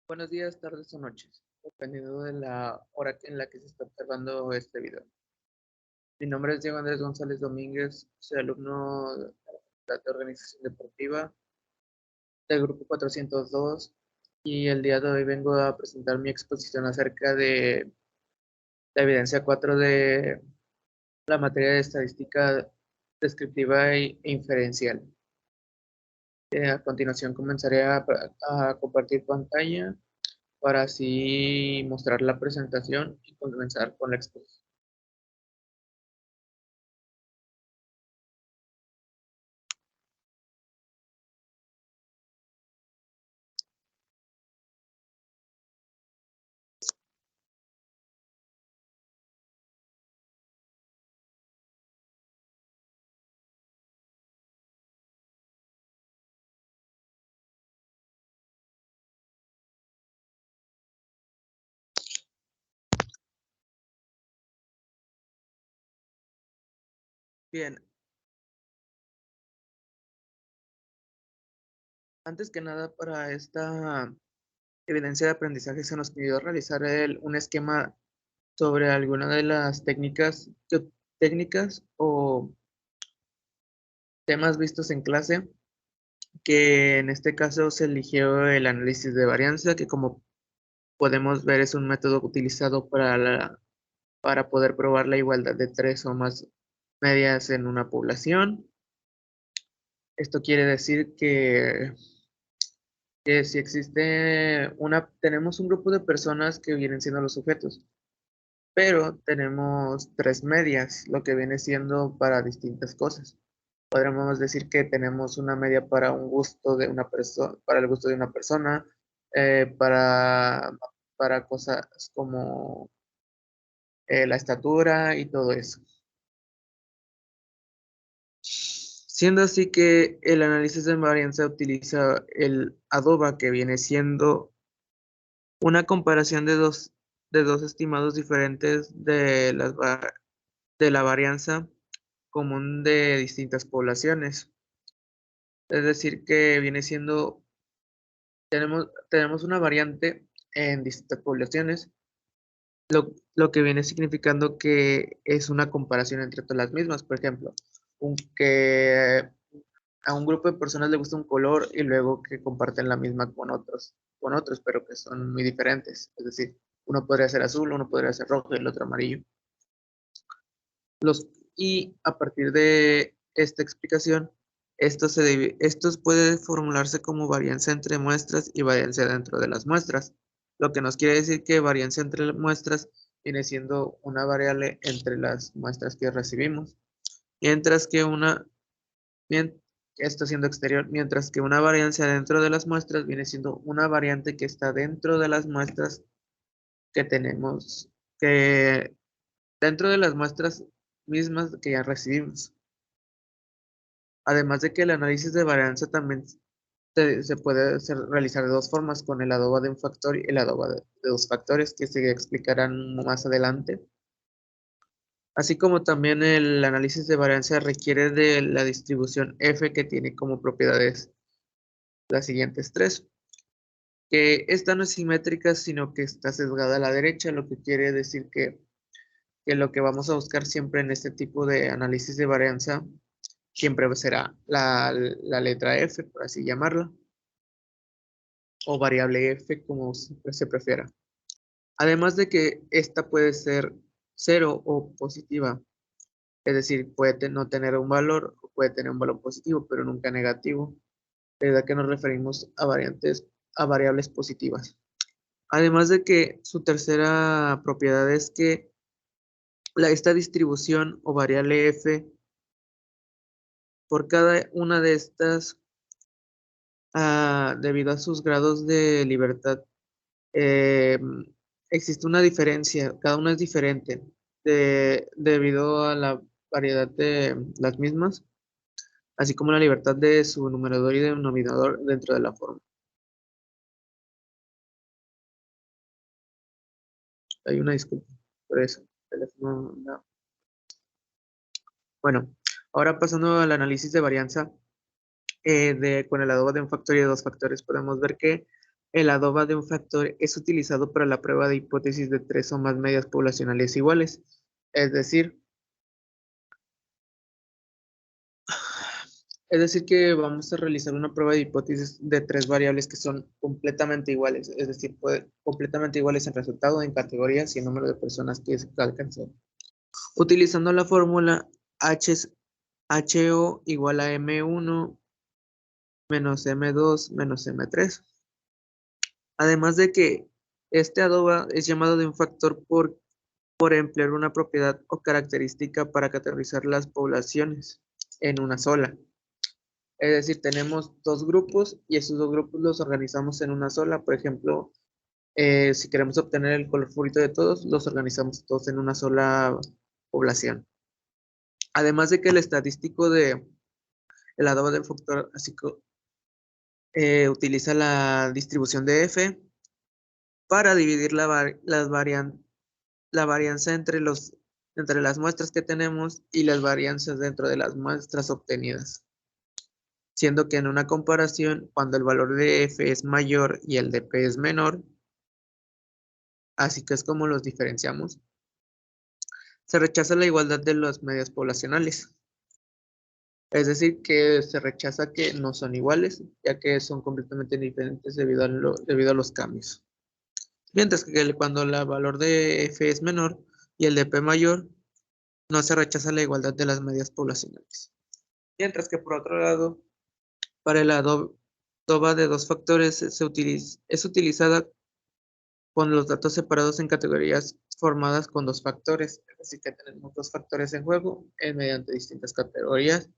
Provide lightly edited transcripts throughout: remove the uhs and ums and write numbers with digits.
Buenos días, tardes o noches, dependiendo de la hora en la que se está observando este video. Mi nombre es Diego Andrés González Domínguez, soy alumno de la Organización Deportiva del Grupo 402 y el día de hoy vengo a presentar mi exposición acerca de la evidencia 4 de la materia de estadística descriptiva e inferencial. A continuación comenzaré a compartir pantalla para así mostrar la presentación y comenzar con la exposición. Bien, antes que nada, para esta evidencia de aprendizaje se nos pidió realizar un esquema sobre alguna de las técnicas o temas vistos en clase, que en este caso se eligió el análisis de varianza, que como podemos ver es un método utilizado para poder probar la igualdad de tres o más medias en una población. Esto quiere decir que si tenemos un grupo de personas que vienen siendo los sujetos, pero tenemos tres medias, lo que viene siendo para distintas cosas. Podríamos decir que tenemos una media para un gusto de una persona, para el gusto de una persona, eh, para, para cosas como la estatura y todo eso. Siendo así que el análisis de varianza utiliza el ADOBA, que viene siendo una comparación de dos estimados diferentes de la varianza común de distintas poblaciones. Es decir, que viene siendo, tenemos una variante en distintas poblaciones, lo que viene significando que es una comparación entre todas las mismas. Por ejemplo, que a un grupo de personas le gusta un color y luego que comparten la misma con otros, pero que son muy diferentes. Es decir, uno podría ser azul, uno podría ser rojo y el otro amarillo. Y a partir de esta explicación, esto puede formularse como varianza entre muestras y varianza dentro de las muestras, lo que nos quiere decir que varianza entre muestras viene siendo una variable entre las muestras que recibimos, mientras que mien- esto siendo exterior, mientras que una varianza dentro de las muestras viene siendo una variante que está dentro de las muestras que tenemos, que dentro de las muestras mismas que ya recibimos. Además de que el análisis de varianza también se puede realizar de dos formas, con el adoba de un factor y el adoba de dos factores, que se explicarán más adelante. Así como también el análisis de varianza requiere de la distribución F, que tiene como propiedades las siguientes tres, que esta no es simétrica, sino que está sesgada a la derecha, lo que quiere decir que lo que vamos a buscar siempre en este tipo de análisis de varianza siempre será la letra F, por así llamarla, o variable F, como se prefiera. Además de que esta puede ser cero o positiva, es decir, puede no tener un valor, o puede tener un valor positivo, pero nunca negativo, debido a que nos referimos a variables positivas. Además de que su tercera propiedad es que esta distribución o variable F, por cada una de estas, debido a sus grados de libertad, eh, existe una diferencia, cada una es diferente debido a la variedad de las mismas, así como la libertad de su numerador y denominador dentro de la forma. Hay una disculpa por eso. Teléfono, no. Bueno, ahora pasando al análisis de varianza, con el adobo de un factor y de dos factores, podemos ver que el adoba de un factor es utilizado para la prueba de hipótesis de 3 o más medias poblacionales iguales. Es decir, que vamos a realizar una prueba de hipótesis de 3 variables que son completamente iguales, es decir, completamente iguales en resultado, en categorías y en número de personas que se alcanzó. Utilizando la fórmula HO igual a M1 menos M2 menos M3. Además de que este adoba es llamado de un factor por emplear una propiedad o característica para categorizar las poblaciones en una sola. Es decir, tenemos dos grupos y esos dos grupos los organizamos en una sola. Por ejemplo, si queremos obtener el color favorito de todos, los organizamos todos en una sola población. Además de que el estadístico de el adoba del factor así utiliza la distribución de F para dividir la varianza entre las muestras que tenemos y las varianzas dentro de las muestras obtenidas. Siendo que en una comparación, cuando el valor de F es mayor y el de P es menor, así que es como los diferenciamos, se rechaza la igualdad de las medias poblacionales. Es decir, que se rechaza que no son iguales, ya que son completamente diferentes debido a los cambios. Mientras que cuando el valor de F es menor y el de P mayor, no se rechaza la igualdad de las medias poblacionales. Mientras que por otro lado, para el adoba de dos factores es utilizada con los datos separados en categorías formadas con dos factores. Así que tenemos dos factores en juego mediante distintas categorías.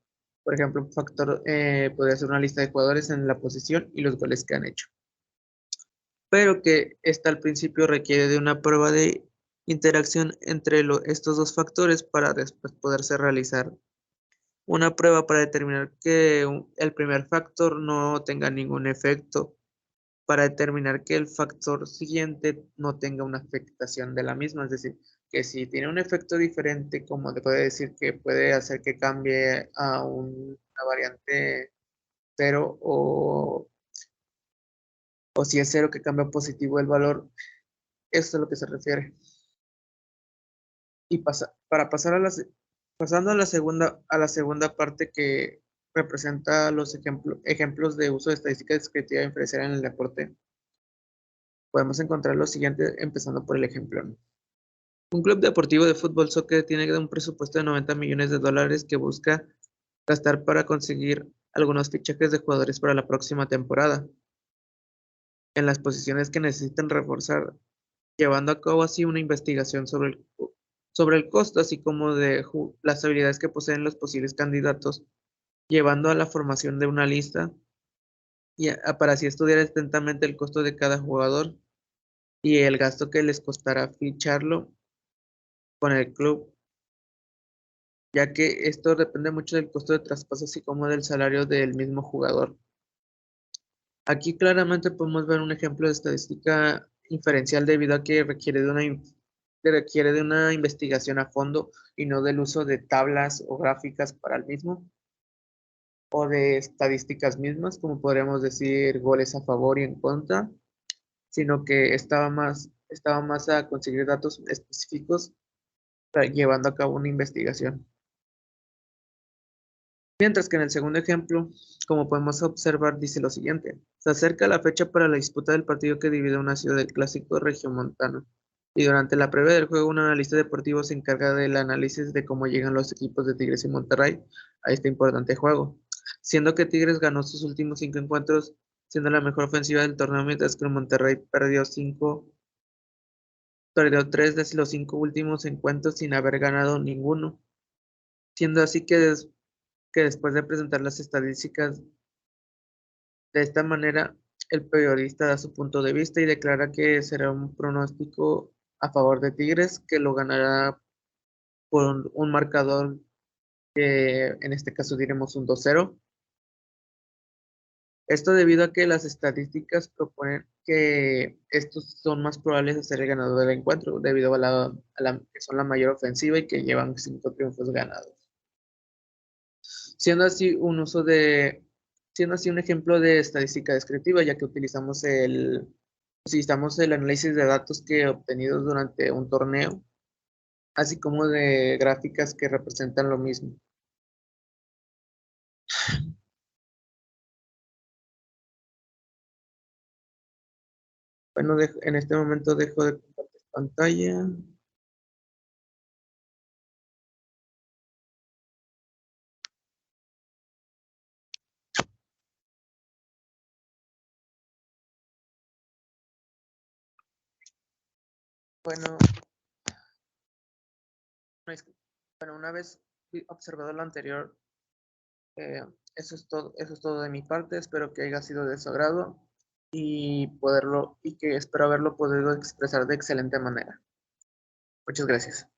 Por ejemplo, un factor podría ser una lista de jugadores en la posición y los goles que han hecho. Pero que esta al principio requiere de una prueba de interacción entre estos dos factores para después poderse realizar una prueba para determinar que el primer factor no tenga ningún efecto, para determinar que el factor siguiente no tenga una afectación de la misma. Es decir, que si tiene un efecto diferente, como te puede decir que puede hacer que cambie a una variante cero o si es cero que cambia positivo el valor, eso es a lo que se refiere. Y pasando a la segunda parte que representa los ejemplos de uso de estadística descriptiva inferencial en el deporte, podemos encontrar lo siguiente empezando por el ejemplo, ¿no? Un club deportivo de fútbol soccer tiene un presupuesto de 90 millones de dólares que busca gastar para conseguir algunos fichajes de jugadores para la próxima temporada en las posiciones que necesitan reforzar, llevando a cabo así una investigación sobre el costo, así como de las habilidades que poseen los posibles candidatos, llevando a la formación de una lista para así estudiar atentamente el costo de cada jugador y el gasto que les costará ficharlo con el club, ya que esto depende mucho del costo de traspaso, así como del salario del mismo jugador. Aquí claramente podemos ver un ejemplo de estadística inferencial debido a que requiere de una investigación a fondo y no del uso de tablas o gráficas para el mismo o de estadísticas mismas, como podríamos decir goles a favor y en contra, sino que estaba más a conseguir datos específicos llevando a cabo una investigación. Mientras que en el segundo ejemplo, como podemos observar, dice lo siguiente: se acerca la fecha para la disputa del partido que divide una ciudad del clásico regiomontano, y durante la previa del juego un analista deportivo se encarga del análisis de cómo llegan los equipos de Tigres y Monterrey a este importante juego, siendo que Tigres ganó sus últimos 5 encuentros, siendo la mejor ofensiva del torneo, mientras que el Monterrey perdió 3 de los 5 últimos encuentros sin haber ganado ninguno, siendo así que después de presentar las estadísticas de esta manera, el periodista da su punto de vista y declara que será un pronóstico a favor de Tigres, que lo ganará por un marcador que en este caso diremos un 2-0. Esto debido a que las estadísticas proponen que estos son más probables de ser el ganador del encuentro, debido a que son la mayor ofensiva y que llevan 5 triunfos ganados. Siendo así un uso de siendo así un ejemplo de estadística descriptiva, ya que utilizamos el análisis de datos que obtenidos durante un torneo, así como de gráficas que representan lo mismo. Bueno, en este momento dejo de compartir pantalla. Bueno, una vez observado lo anterior, eh, eso es todo de mi parte. Espero que haya sido de su agrado y que espero haberlo podido expresar de excelente manera. Muchas gracias.